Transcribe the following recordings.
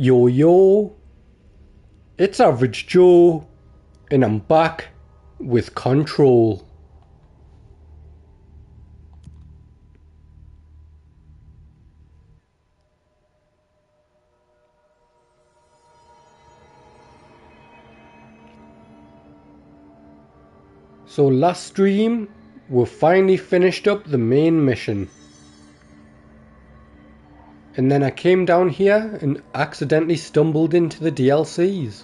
Yo yo, it's Average Joe, and I'm back with Control. So last stream, we finally finished up the main mission. And then I came down here and accidentally stumbled into the DLCs.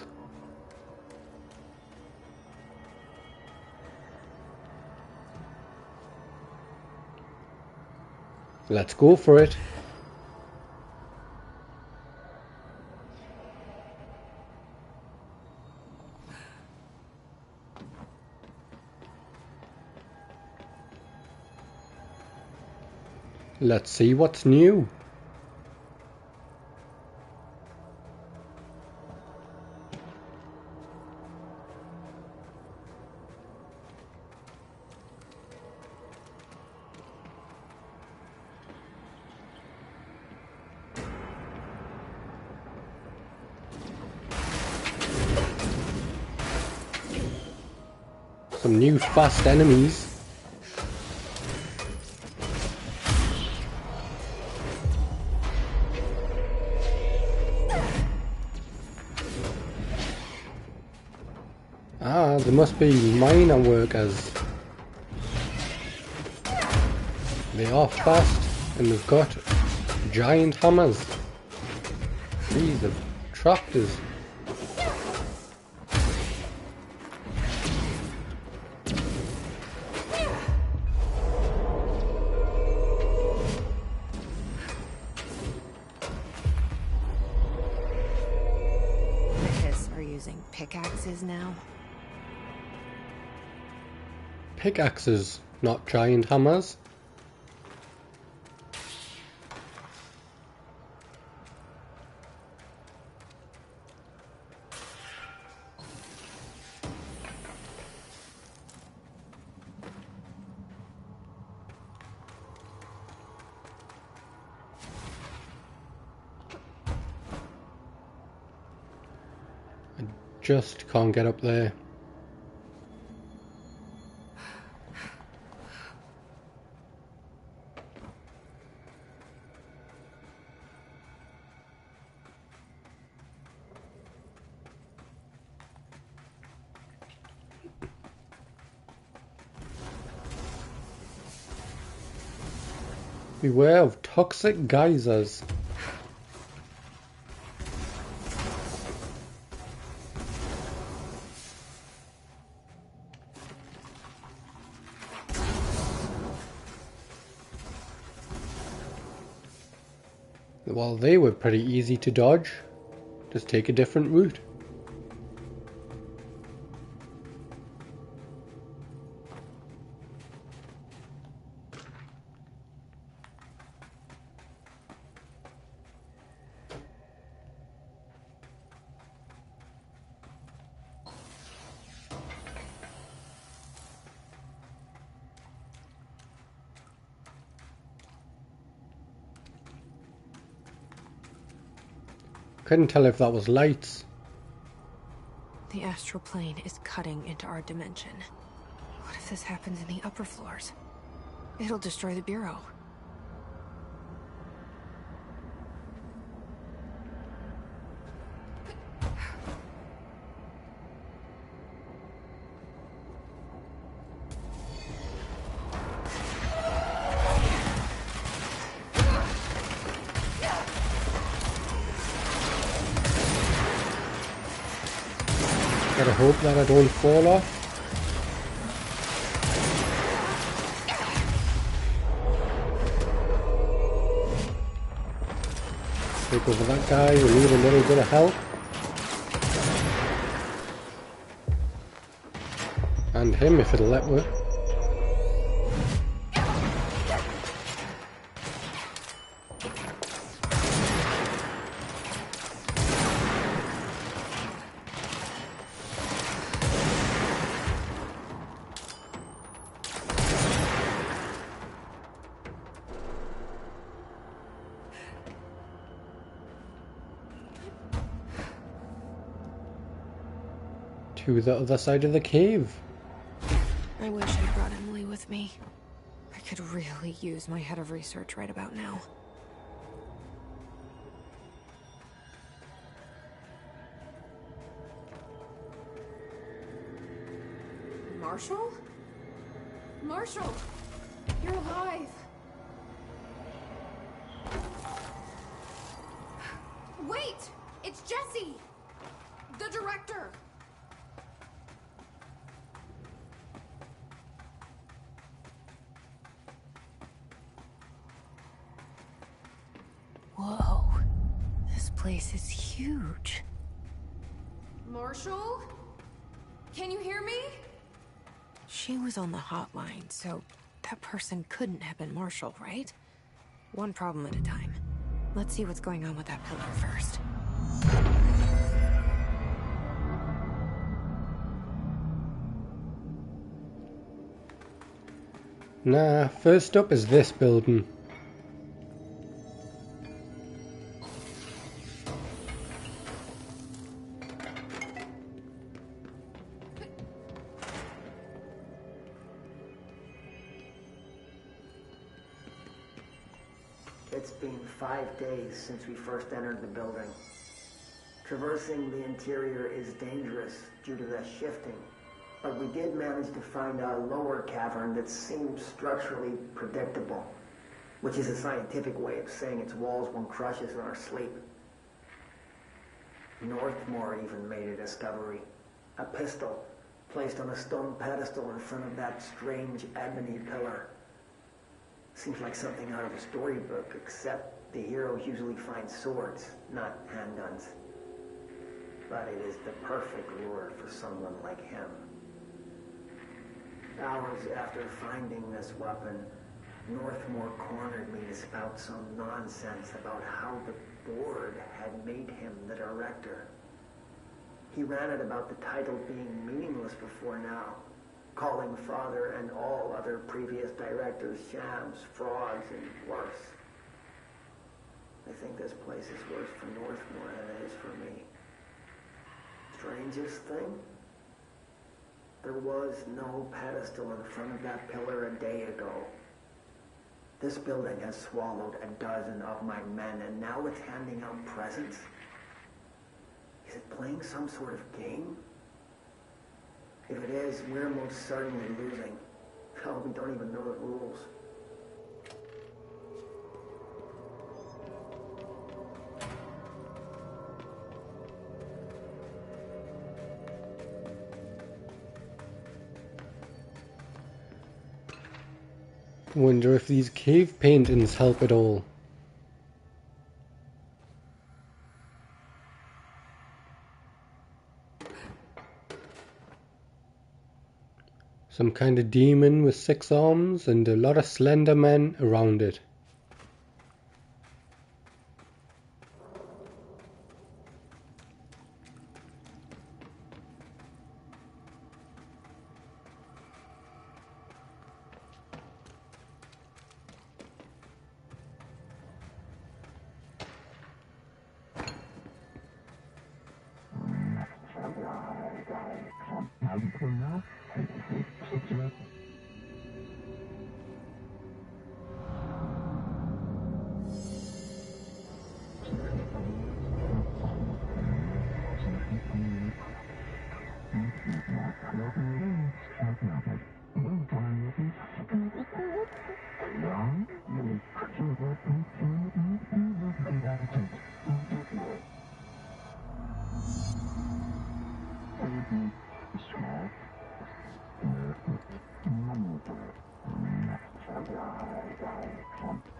Let's go for it. Let's see what's new. Some new fast enemies. Ah, there must be miner workers. They are fast and they've got giant hammers. These are tractors. Pickaxes now? Pickaxes, not giant hammers. Just can't get up there. Beware of toxic geysers. Well, they were pretty easy to dodge. Just take a different route. Couldn't tell if that was lights. The astral plane is cutting into our dimension. What if this happens in the upper floors? It'll destroy the Bureau. Gotta hope that I don't fall off. Take over that guy, we need a little bit of help. And him if it'll let me. to the other side of the cave. I wish I brought Emily with me. I could really use my head of research right about now. Marshall? Marshall! You're alive! Wait! It's Jesse! The director! Whoa. This place is huge. Marshall? Can you hear me? She was on the hotline, so that person couldn't have been Marshall, right? One problem at a time. Let's see what's going on with that pillar first. Nah, first up is this building. It's been 5 days since we first entered the building. Traversing the interior is dangerous due to the shifting, but we did manage to find a lower cavern that seems structurally predictable, which is a scientific way of saying its walls won't crush us in our sleep. Northmore even made a discovery. A pistol placed on a stone pedestal in front of that strange ebony pillar. Seems like something out of a storybook, except the heroes usually find swords, not handguns. But it is the perfect lure for someone like him. Hours after finding this weapon, Northmore cornered me to spout some nonsense about how the board had made him the director. He ranted about the title being meaningless before now, calling Father and all other previous directors shams, frauds, and worse. I think this place is worse for Northmore than it is for me. Strangest thing? There was no pedestal in front of that pillar a day ago. This building has swallowed a dozen of my men, and now it's handing out presents? Is it playing some sort of game? If it is, we're most certainly losing. Hell, we don't even know the rules. Wonder if these cave paintings help at all. Some kind of demon with 6 arms and a lot of slender men around it.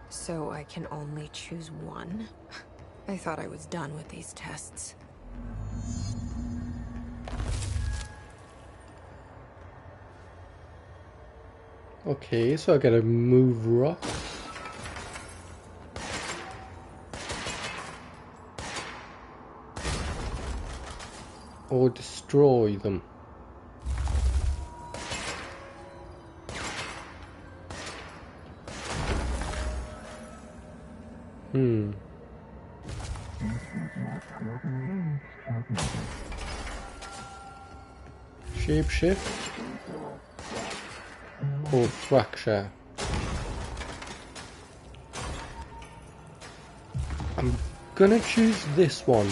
So I can only choose one? I thought I was done with these tests. Okay, so I gotta move rocks. Or destroy them. Shapeshift or fracture? I'm gonna choose this one.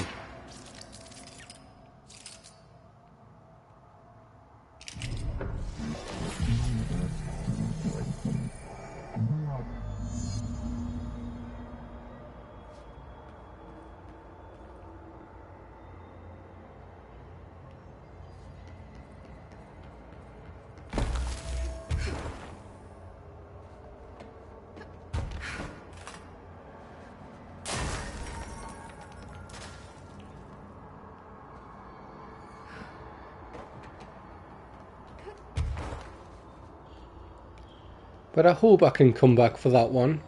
But I hope I can come back for that one.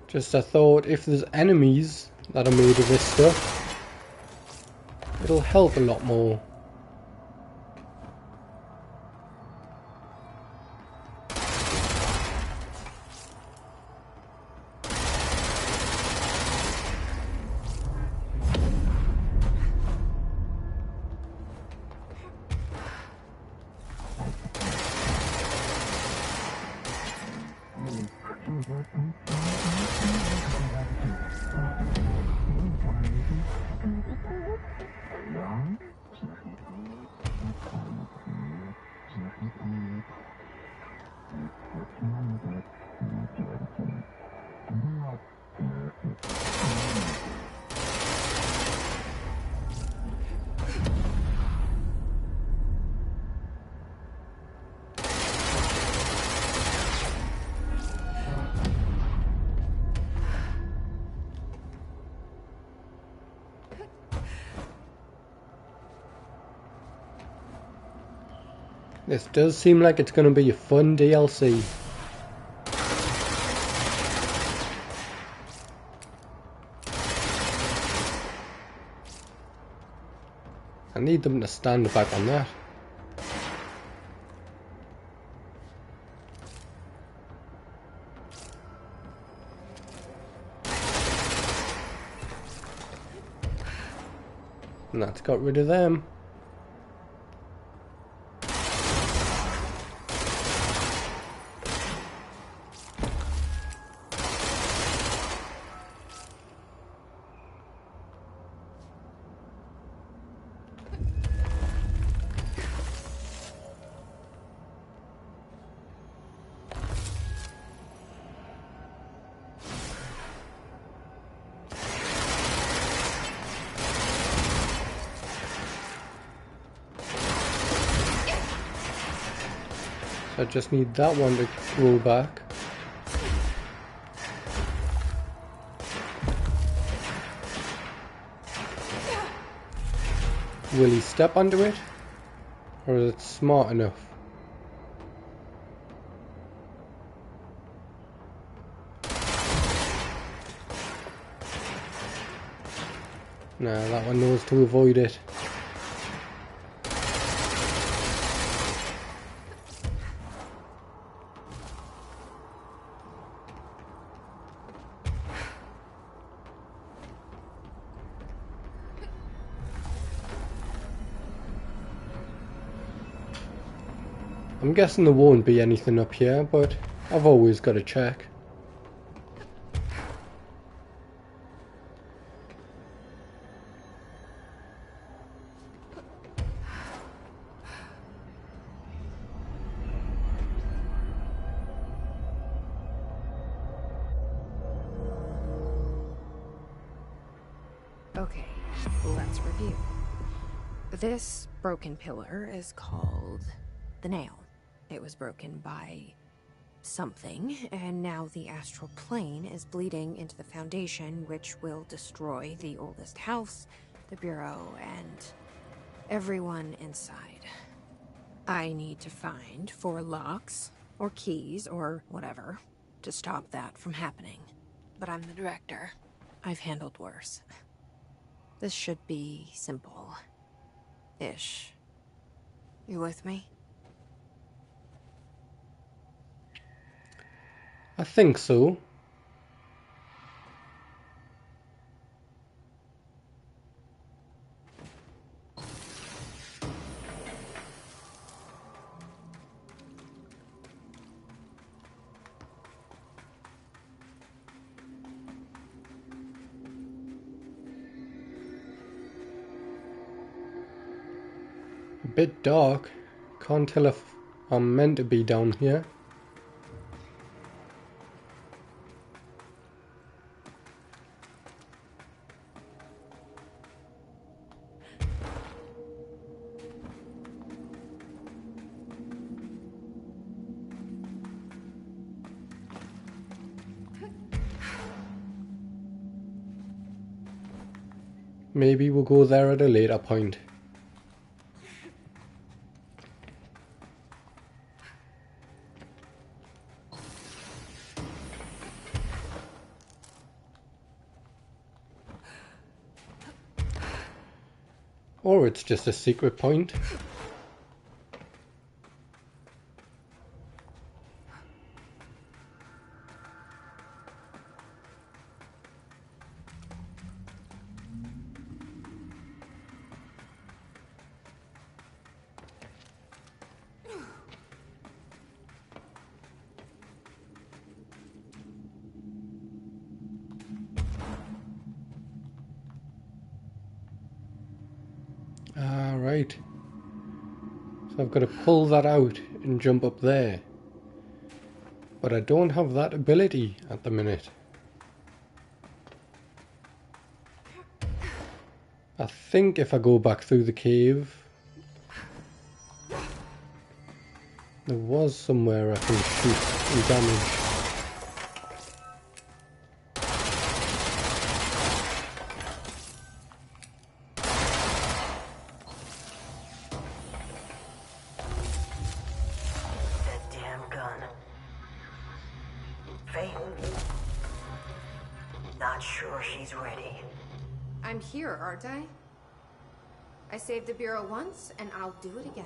Just a thought, if there's enemies that are made of this stuff, it'll help a lot more. This does seem like it's going to be a fun DLC. I need them to stand back on that. And that's got rid of them. I just need that one to roll back. Will he step under it? Or is it smart enough? Nah, that one knows to avoid it. I'm guessing there won't be anything up here, but I've always got to check. Okay, let's review. This broken pillar is called the nail. It was broken by something, and now the astral plane is bleeding into the foundation, which will destroy the oldest house, the bureau, and everyone inside. I need to find 4 locks, or keys, or whatever, to stop that from happening. But I'm the director. I've handled worse. This should be simple. Ish. You with me? I think so. A bit dark. Can't tell if I'm meant to be down here. Maybe we'll go there at a later point. Or it's just a secret point. Right. So I've got to pull that out and jump up there. But I don't have that ability at the minute. I think if I go back through the cave, there was somewhere I can shoot and damage. Not sure she's ready. I'm here, aren't I? I saved the Bureau once, and I'll do it again.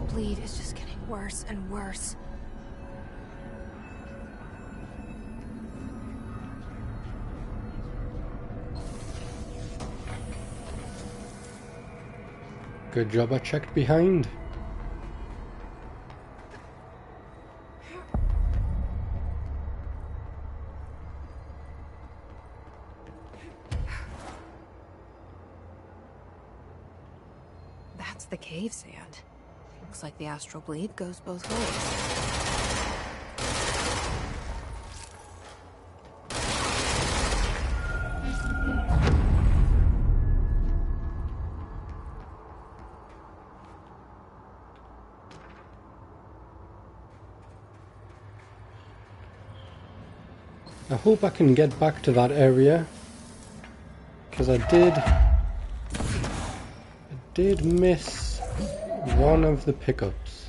Bleed is just getting worse and worse. Good job I checked behind. That's the cave sand. Looks like the astral bleed goes both ways. I hope I can get back to that area, because I did miss one of the pickups.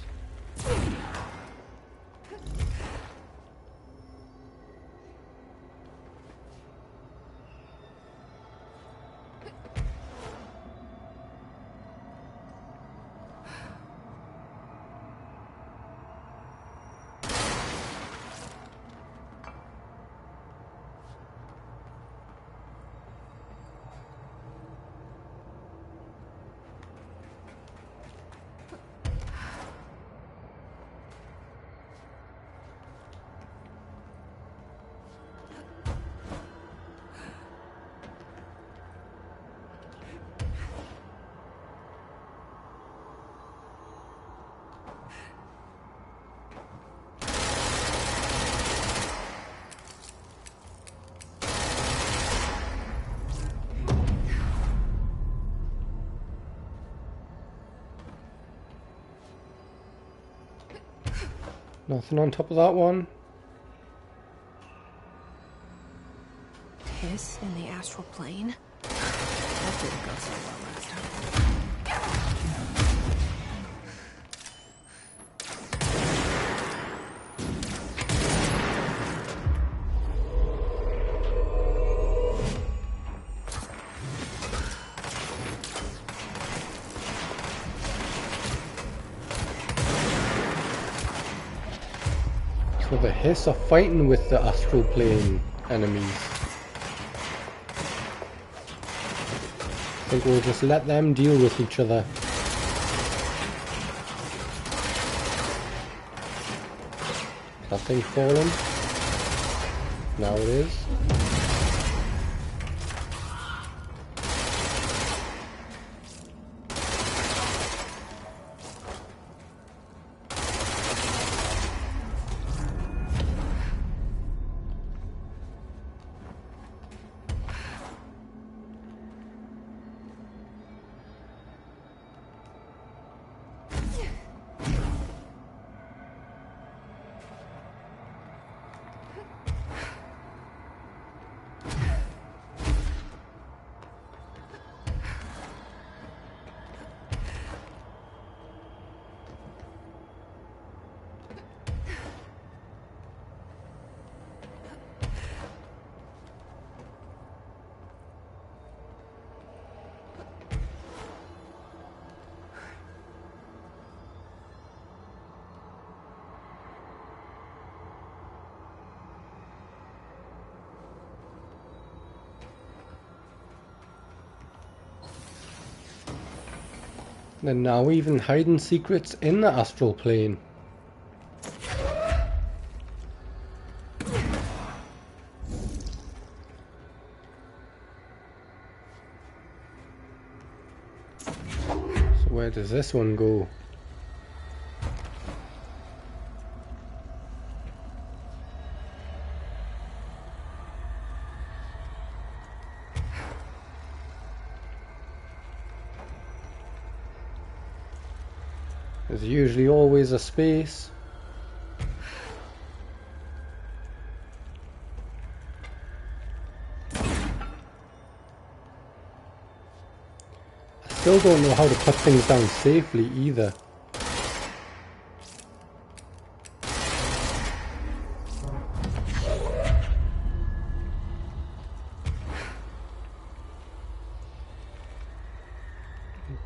Nothing on top of that one. Hiss in the astral plane? That didn't go so well last time. So the Hiss are fighting with the astral plane enemies. I think we'll just let them deal with each other. That thing fallen? Now it is. They're now even hiding secrets in the astral plane. So where does this one go? There's usually always a space. I still don't know how to put things down safely either.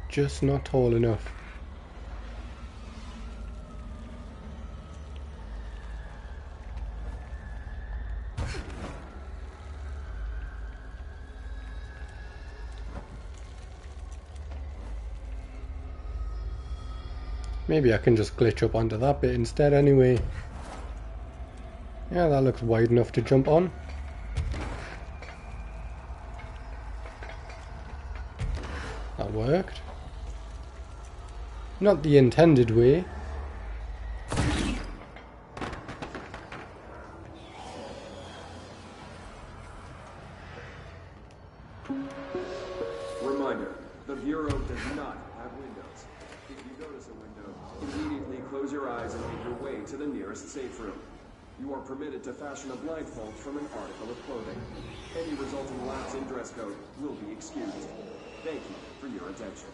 Just not tall enough. Maybe I can just glitch up onto that bit instead anyway. Yeah, that looks wide enough to jump on. That worked. Not the intended way. Reminder, the Bureau does not have windows. If you notice a window, immediately close your eyes and make your way to the nearest safe room. You are permitted to fashion a blindfold from an article of clothing. Any resulting lapse in dress code will be excused. Thank you for your attention.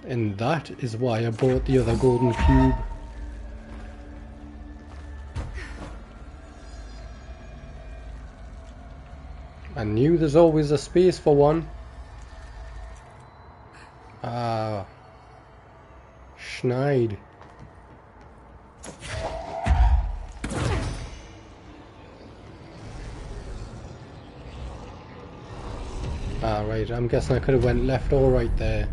And that is why I bought the other golden cube. I knew there's always a space for one. Ah, Schneid. Ah, right, I'm guessing I could have went left or right there.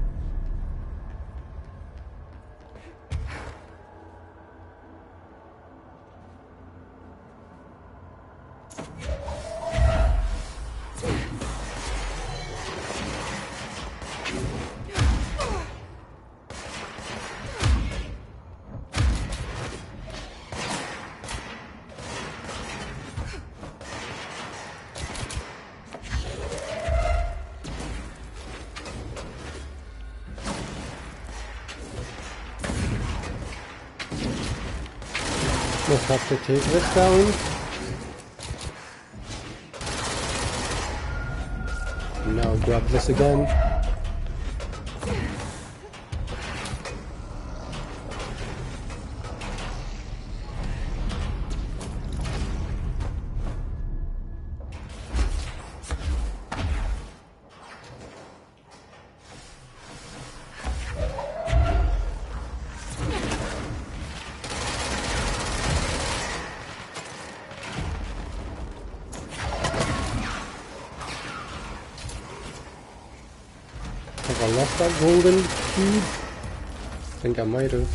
just have to take this down. Now grab this again. Have I lost that golden cube? I think I might have.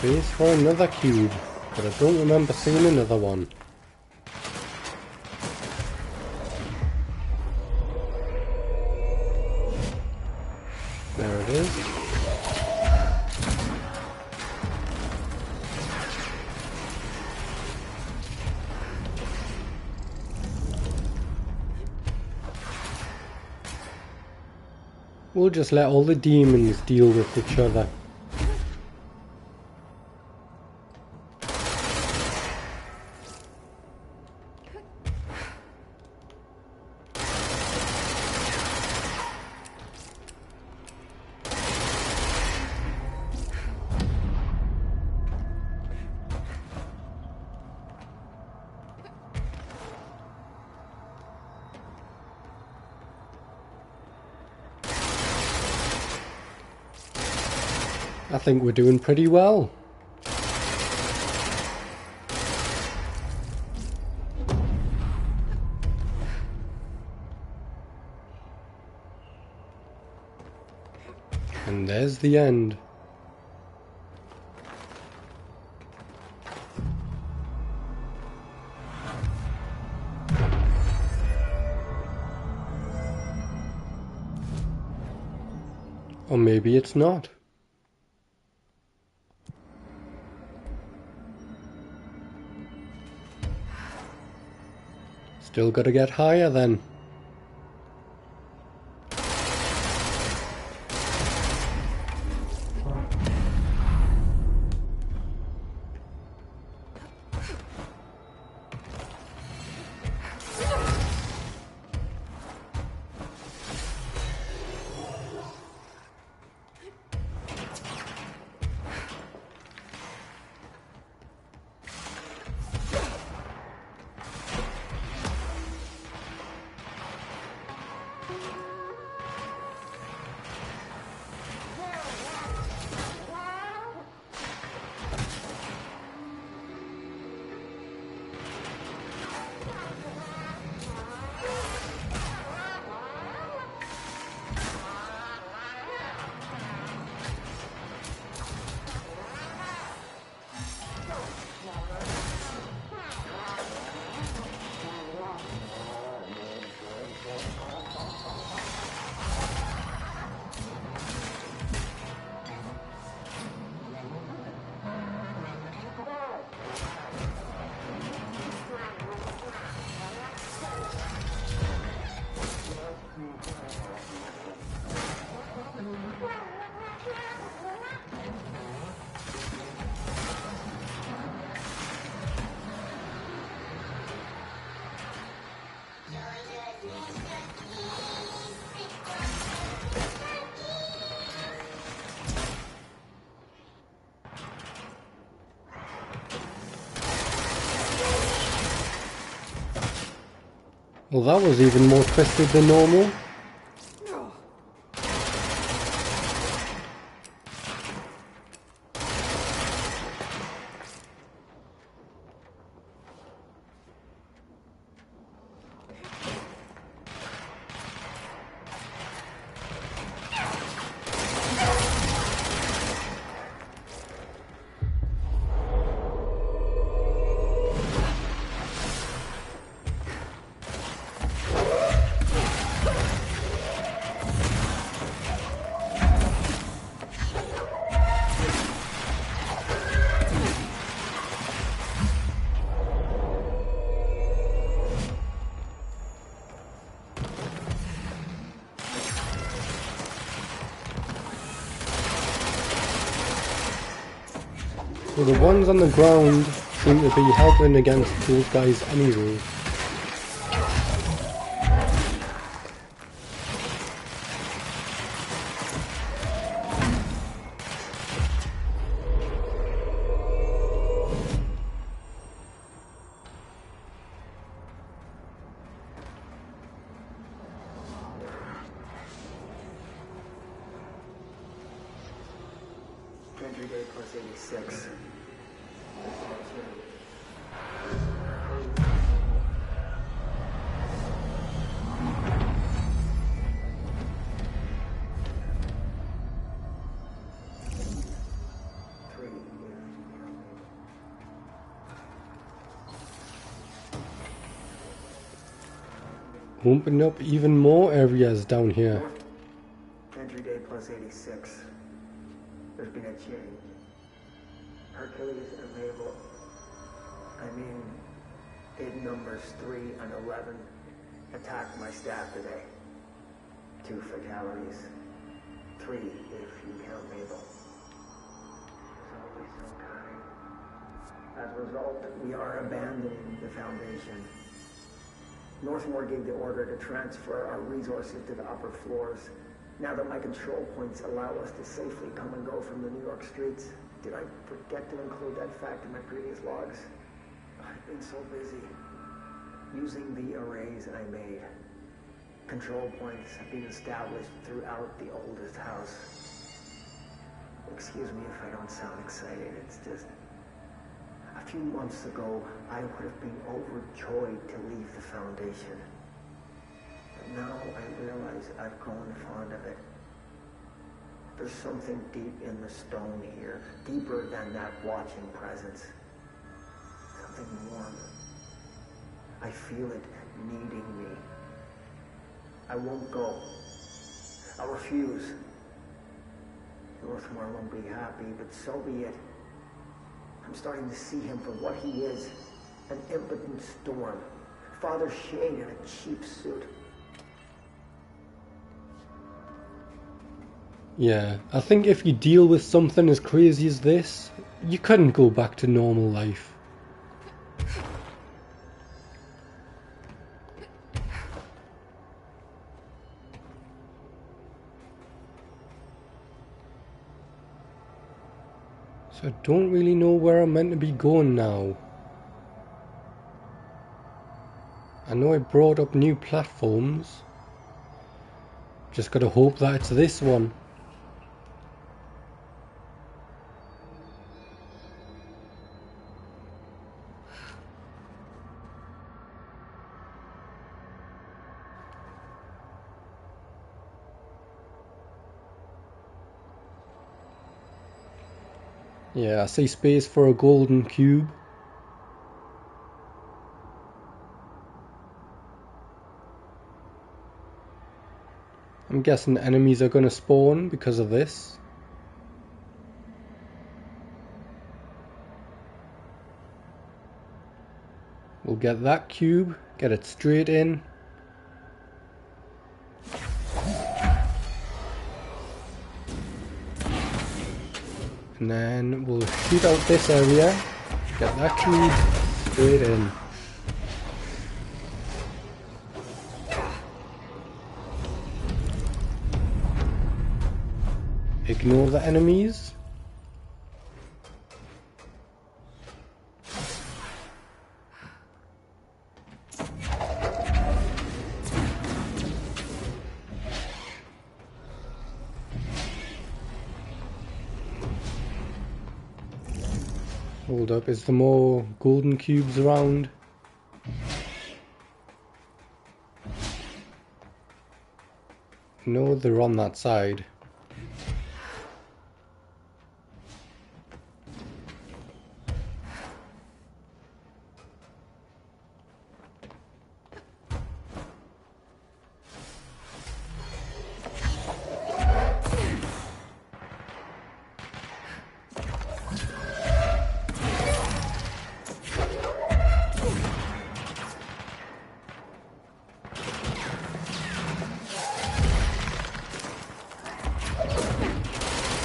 Space for another cube, but I don't remember seeing another one. There it is. We'll just let all the demons deal with each other. I think we're doing pretty well. And there's the end. Or maybe it's not. Still gotta get higher then. Well, that was even more twisted than normal. So the ones on the ground seem to be helping against those guys anyway. Entry day plus 86. Open up even more areas down here. Entry day plus 86. There's been a change. Hercules and Mabel, bid numbers 3 and 11 attacked my staff today. 2 fatalities. 3 if you count Mabel. It's always so kind. As a result, we are abandoning the Foundation. Northmore gave the order to transfer our resources to the upper floors. Now that my control points allow us to safely come and go from the New York streets, did I forget to include that fact in my previous logs? I've been so busy using the arrays I made. Control points have been established throughout the oldest house. Excuse me if I don't sound excited, it's just... A few months ago, I would have been overjoyed to leave the Foundation. But now I realize I've grown fond of it. There's something deep in the stone here, deeper than that watching presence. Something warm. I feel it needing me. I won't go. I'll refuse. Northmore won't be happy, but so be it. I'm starting to see him for what he is, an impotent storm. Father Shade in a cheap suit. Yeah, I think if you deal with something as crazy as this, you couldn't go back to normal life. So I don't really know where I'm meant to be going now. I know I brought up new platforms. Just gotta hope that it's this one. Yeah, I see space for a golden cube. I'm guessing enemies are going to spawn because of this. We'll get that cube, get it straight in. And then we'll shoot out this area, get that cube straight in. Ignore the enemies. Hold up, is there more golden cubes around? No, they're on that side.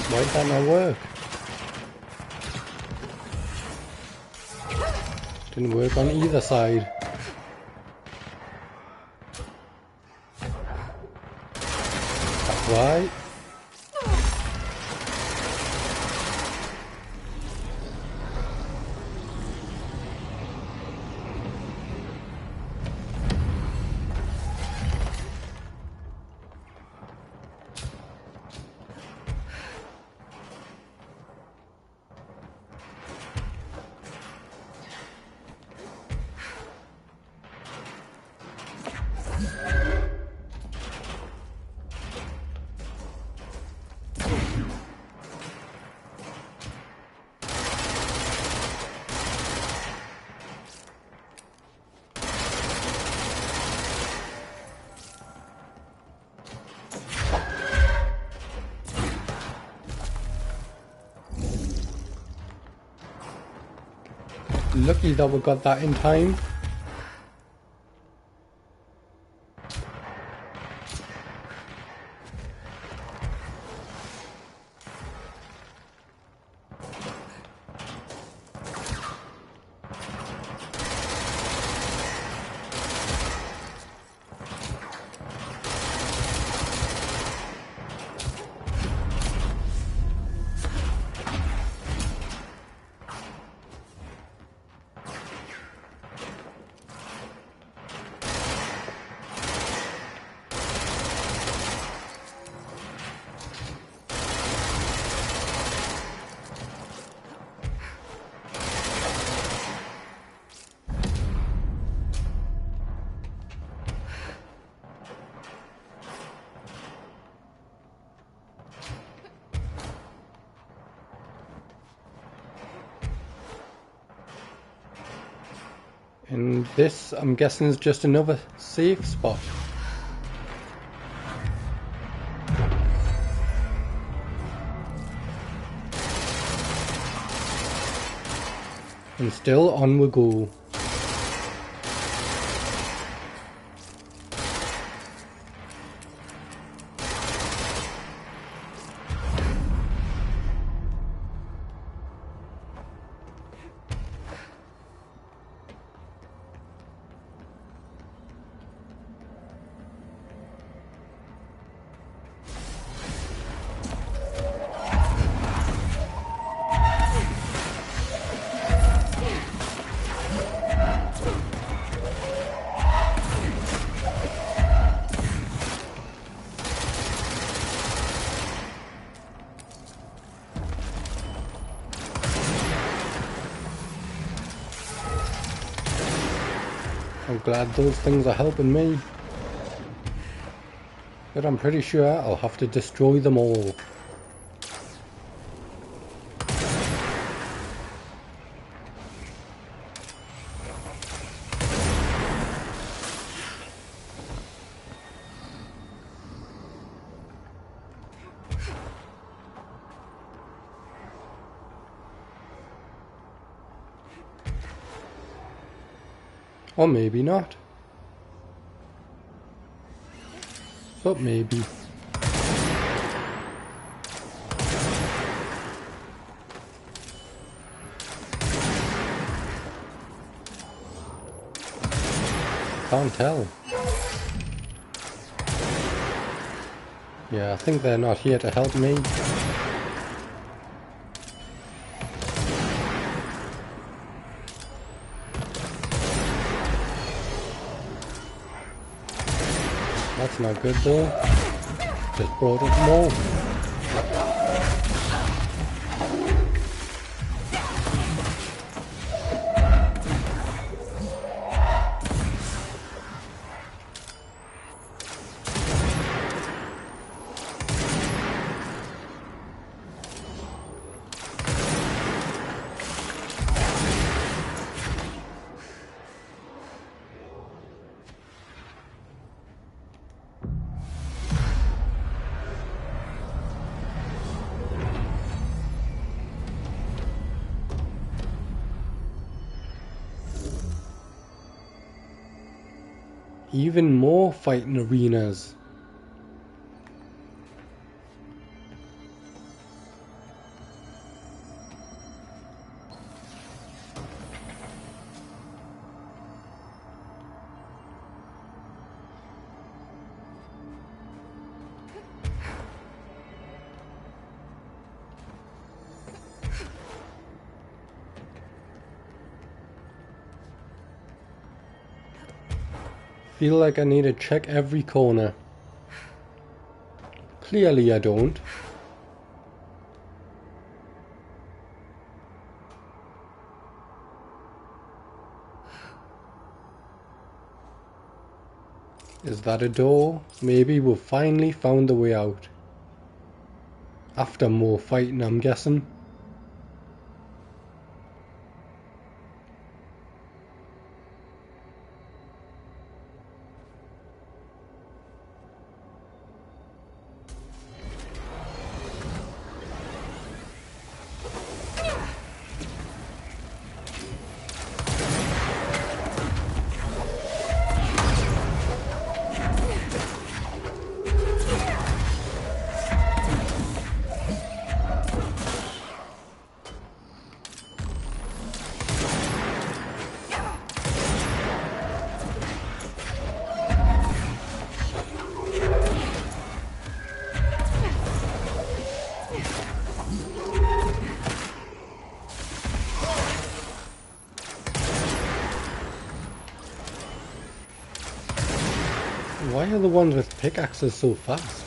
Why did that not work? Didn't work on either side. That's right. Lucky that we got that in time. And this, I'm guessing, is just another safe spot. And still on we go. I'm glad those things are helping me. But I'm pretty sure I'll have to destroy them all. Or maybe not. But maybe. Can't tell. Yeah, I think they're not here to help me. That's not good though. Just brought up more. Even more fighting arenas. Feel like I need to check every corner. Clearly I don't. Is that a door? Maybe we've finally found the way out. After more fighting, I'm guessing. Why are the ones with pickaxes so fast?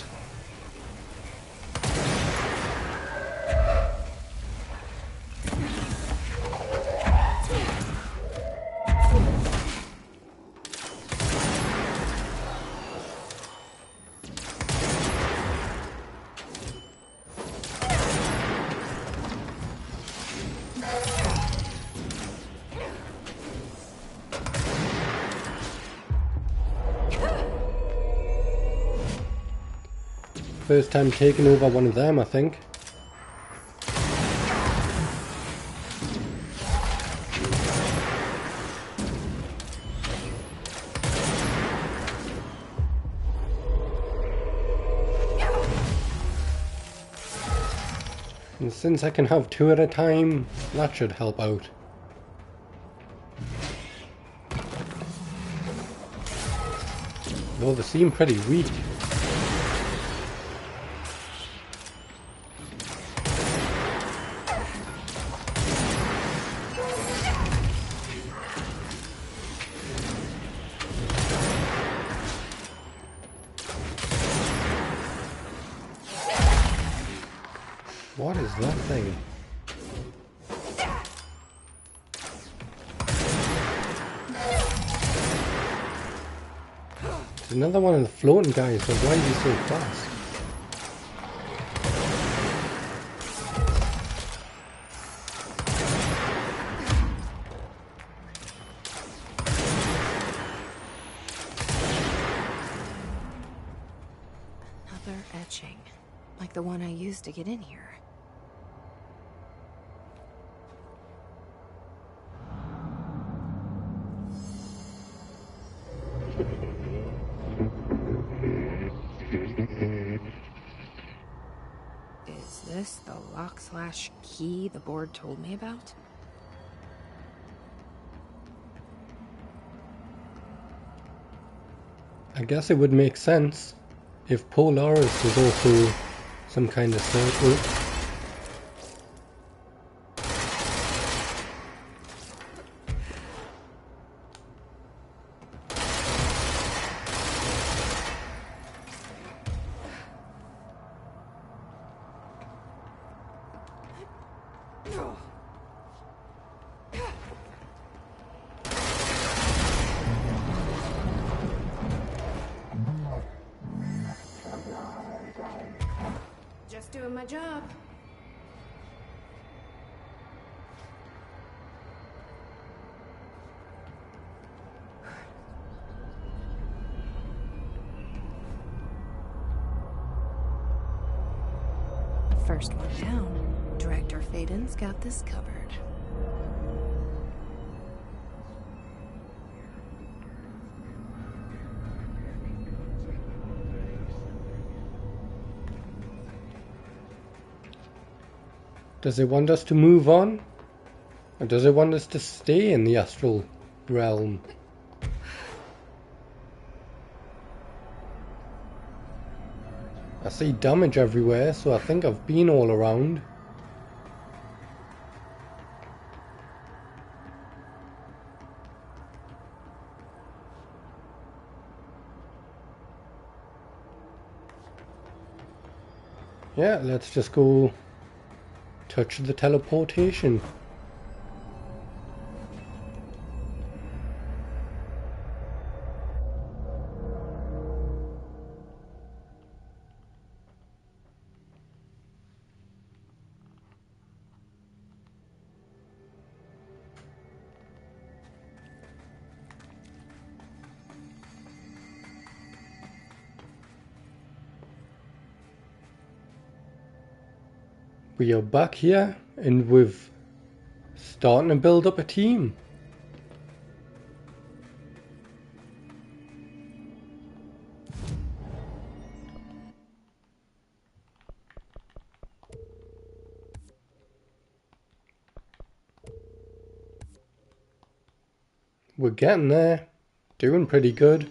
First time taking over one of them, I think. And since I can have two at a time, that should help out. Though they seem pretty weak. What is that thing? There's another one of the floating guys, but why is he so fast? Another etching, like the one I used to get in here. Is this the lock/key the board told me about? I guess it would make sense if Polaris was also some kind of circle. Just doing my job. First one down. Director Faden's got this covered. Does it want us to move on? Or does it want us to stay in the astral realm? I see damage everywhere, so I think I've been all around. Yeah, let's just go touch the teleportation. We are back here and we've starting to build up a team. We're getting there, doing pretty good.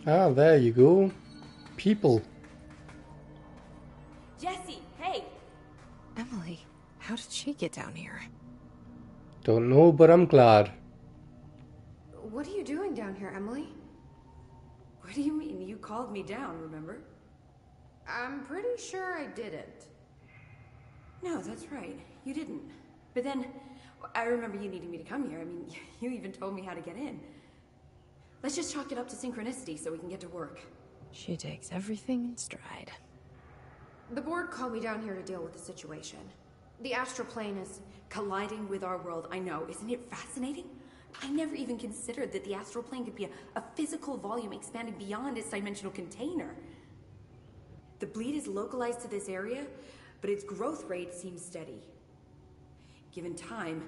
Ah, there you go. People. Jesse, hey! Emily, how did she get down here? Don't know, but I'm glad. What are you doing down here, Emily? What do you mean? You called me down, remember? I'm pretty sure I didn't. No, that's right. You didn't. But then, I remember you needing me to come here. I mean, you even told me how to get in. Let's just chalk it up to synchronicity so we can get to work. She takes everything in stride. The board called me down here to deal with the situation. The astral plane is Colliding with our world, I know. Isn't it fascinating? I never even considered that the astral plane could be a physical volume expanding beyond its dimensional container. The bleed is localized to this area, but its growth rate seems steady. Given time,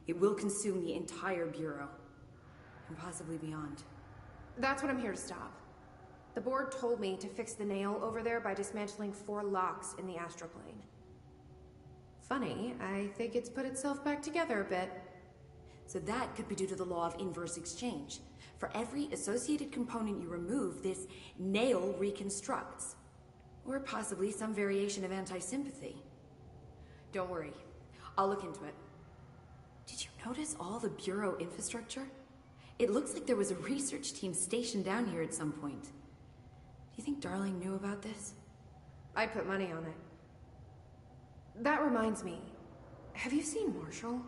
it will consume the entire Bureau, and possibly beyond. That's what I'm here to stop. The board told me to fix the nail over there by dismantling 4 locks in the astral plane. Funny, I think it's put itself back together a bit. So that could be due to the law of inverse exchange. For every associated component you remove, this nail reconstructs. Or possibly some variation of anti-sympathy. Don't worry, I'll look into it. Did you notice all the Bureau infrastructure? It looks like there was a research team stationed down here at some point. Do you think Darling knew about this? I'd put money on it. That reminds me, have you seen Marshall?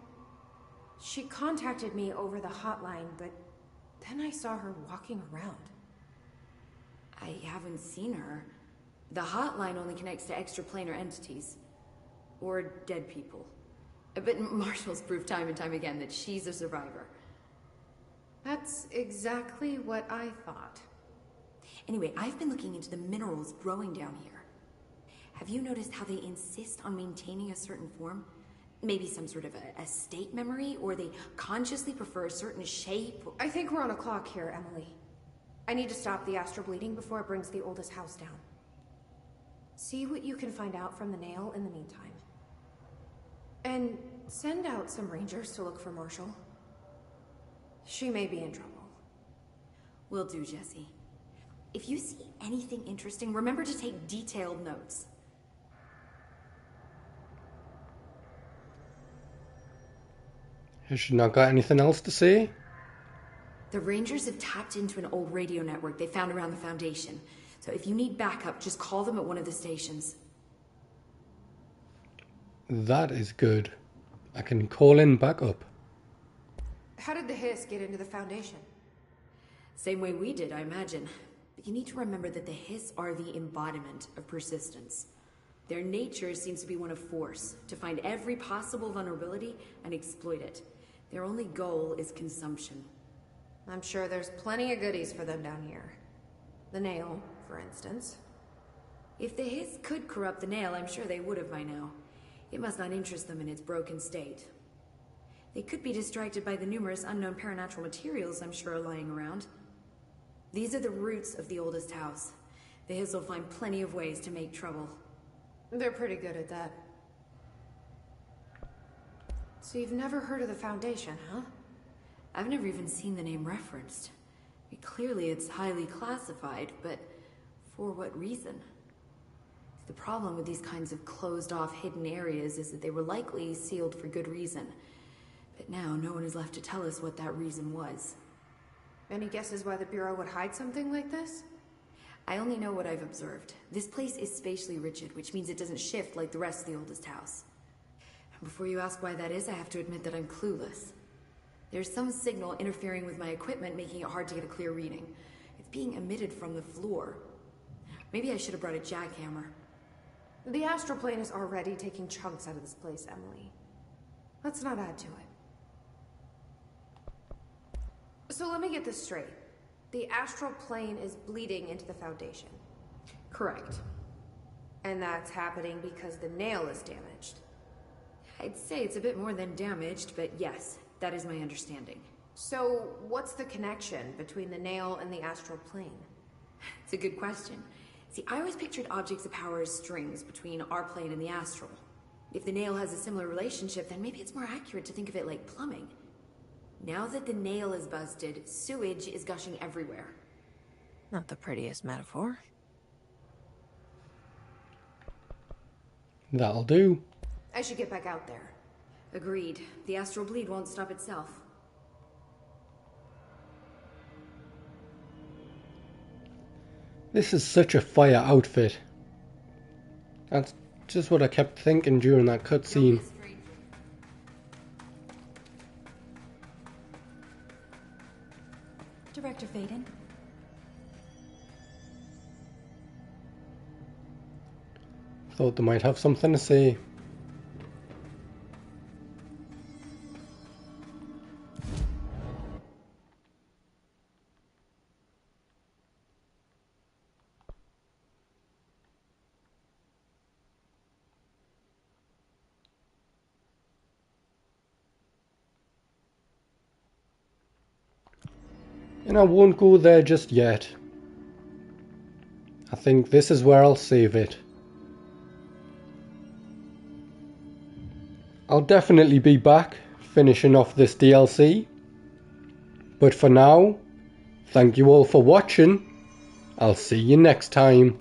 She contacted me over the hotline, but then I saw her walking around. I haven't seen her. The hotline only connects to extraplanar entities. Or dead people. But Marshall's proved time and time again that she's a survivor. That's exactly what I thought. Anyway, I've been looking into the minerals growing down here. Have you noticed how they insist on maintaining a certain form? Maybe some sort of a state memory, or they consciously prefer a certain shape? I think we're on a clock here, Emily. I need to stop the astral bleeding before it brings the oldest house down. See what you can find out from the nail in the meantime. And send out some rangers to look for Marshall. She may be in trouble. Will do, Jesse. If you see anything interesting, remember to take detailed notes. Has she not got anything else to say? The Rangers have tapped into an old radio network they found around the Foundation. So if you need backup, just call them at one of the stations. That is good. I can call in backup. How did the hiss get into the Foundation? Same way we did, I imagine. But you need to remember that the Hiss are the embodiment of persistence. Their nature seems to be one of force, to find every possible vulnerability and exploit it. Their only goal is consumption. I'm sure there's plenty of goodies for them down here. The nail, for instance. If the Hiss could corrupt the nail, I'm sure they would have by now. It must not interest them in its broken state. They could be distracted by the numerous unknown paranatural materials I'm sure are lying around. These are the roots of the oldest house. The Hiss will find plenty of ways to make trouble. They're pretty good at that. So you've never heard of the Foundation, huh? I've never even seen the name referenced. Clearly it's highly classified, but for what reason? The problem with these kinds of closed-off hidden areas is that they were likely sealed for good reason. But now no one is left to tell us what that reason was. Any guesses why the Bureau would hide something like this? I only know what I've observed. This place is spatially rigid, which means it doesn't shift like the rest of the oldest house. Before you ask why that is, I have to admit that I'm clueless. There's some signal interfering with my equipment, making it hard to get a clear reading. It's being emitted from the floor. Maybe I should have brought a jackhammer. The astral plane is already taking chunks out of this place, Emily. Let's not add to it. So let me get this straight. The astral plane is bleeding into the Foundation. Correct. And that's happening because the nail is damaged. I'd say it's a bit more than damaged, but yes, that is my understanding. So what's the connection between the nail and the astral plane? It's a good question. See, I always pictured objects of power as strings between our plane and the astral. If the nail has a similar relationship, then maybe it's more accurate to think of it like plumbing. Now that the nail is busted, sewage is gushing everywhere. Not the prettiest metaphor. That'll do. I should get back out there. Agreed. The astral bleed won't stop itself. This is such a fire outfit. That's just what I kept thinking during that cutscene. Director Faden? Thought they might have something to say. And I won't go there just yet. I think this is where I'll save it. I'll definitely be back finishing off this DLC. But for now, thank you all for watching. I'll see you next time.